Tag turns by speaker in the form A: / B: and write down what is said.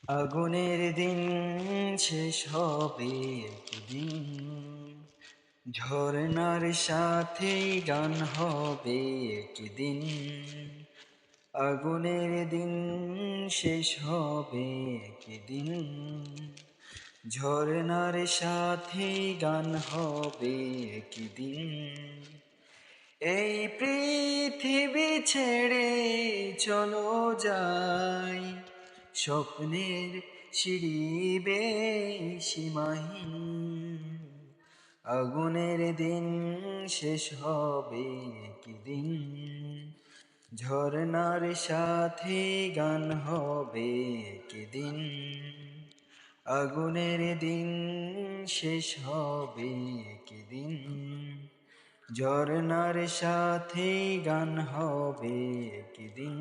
A: আগুনের দিন শেষ হবে একদিন, ঝরনার সাথে গান হবে একদিন। আগুনের দিন শেষ হবে একদিন, ঝরনার সাথে গান হবে একদিন। এই পৃথিবী ছেড়ে চলো যাই, স্বপ্নের সিঁড়ি বেয়ে সীমাহীন। আগুনের দিন শেষ হবে একদিন, ঝরনার সাথে গান হবে একদিন। আগুনের দিন শেষ হবে একদিন, ঝরনার সাথে গান হবে একদিন।